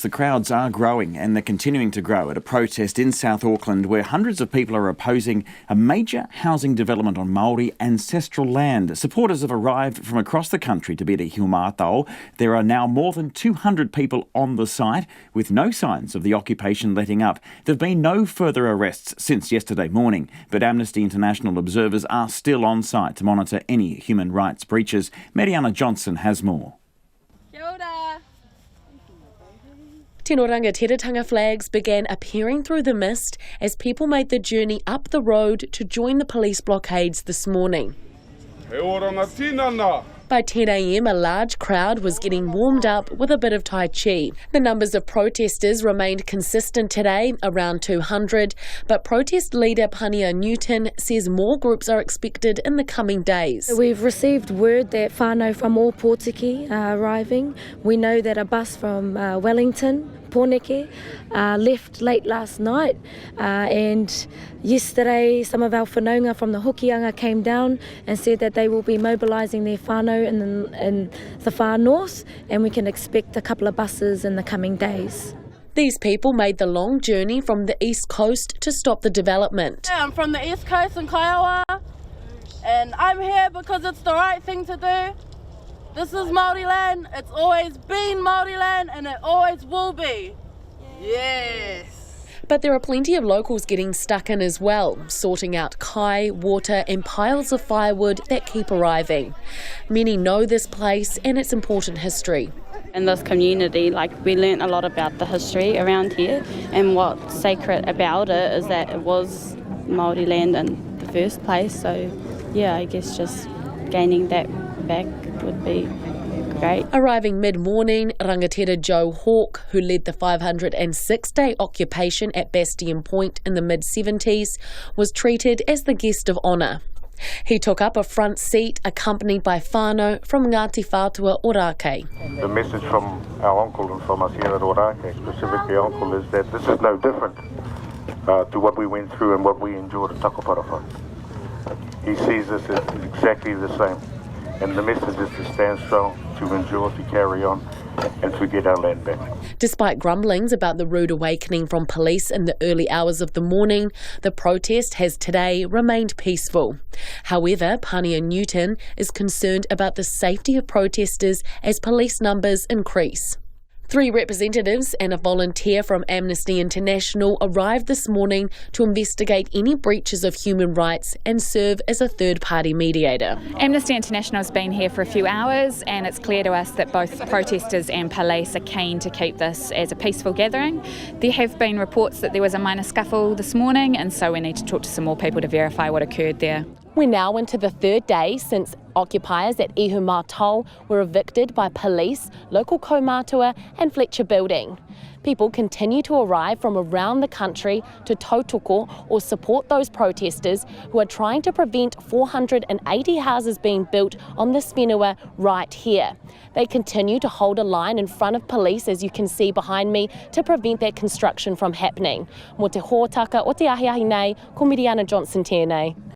the crowds are growing, and they're continuing to grow at a protest in South Auckland where hundreds of people are opposing a major housing development on Māori ancestral land. Supporters have arrived from across the country to be at Ihumātao. There are now more than 200 people on the site with no signs of the occupation letting up. There have been no further arrests since yesterday morning, but Amnesty International observers are still on site to monitor any human rights breaches. Mariana Johnson has more. Kia ora. Tino rangatiratanga flags began appearing through the mist as people made the journey up the road to join the police blockades this morning. He ora na tinana. By 10 a.m, a large crowd was getting warmed up with a bit of Tai Chi. The numbers of protesters remained consistent today, around 200, but protest leader Pania Newton says more groups are expected in the coming days. We've received word that whānau from all Pōtiki are arriving. We know that a bus from Wellington, Pōneke, left late last night, and yesterday some of our whanaunga from the Hokianga came down and said that they will be mobilising their whānau in the far north, and we can expect a couple of buses in the coming days. These people made the long journey from the east coast to stop the development. I'm from the east coast in Kaiawa, and I'm here because it's the right thing to do. This is Māori land, it's always been Māori land, and it always will be. Yes. But there are plenty of locals getting stuck in as well, sorting out kai, water and piles of firewood that keep arriving. Many know this place and its important history. In this community, we learnt a lot about the history around here, and what's sacred about it is that it was Māori land in the first place. So yeah, I guess just gaining that back would be great. Arriving mid-morning, rangatira Joe Hawke, who led the 506-day occupation at Bastion Point in the mid-70s, was treated as the guest of honour. He took up a front seat accompanied by whānau from Ngāti Whātua Ōrākei. The message from our uncle and from us here at Ōrākei, specifically uncle, is that this is no different to what we went through and what we endured at Takaparaha. He sees this as exactly the same. And the message is to stand strong, to endure, to carry on, and to get our land back. Despite grumblings about the rude awakening from police in the early hours of the morning, the protest has today remained peaceful. However, Pania Newton is concerned about the safety of protesters as police numbers increase. 3 representatives and a volunteer from Amnesty International arrived this morning to investigate any breaches of human rights and serve as a third-party mediator. Amnesty International has been here for a few hours, and it's clear to us that both protesters and police are keen to keep this as a peaceful gathering. There have been reports that there was a minor scuffle this morning, and so we need to talk to some more people to verify what occurred there. We're now into the 3rd day since occupiers at Ihumātao were evicted by police, local kaumātua and Fletcher Building. People continue to arrive from around the country to tautoko or support those protesters who are trying to prevent 480 houses being built on this whenua right here. They continue to hold a line in front of police, as you can see behind me, to prevent that construction from happening. Mo te hōtaka o te ahiahi nei, ko Mariana Johnson tēnei.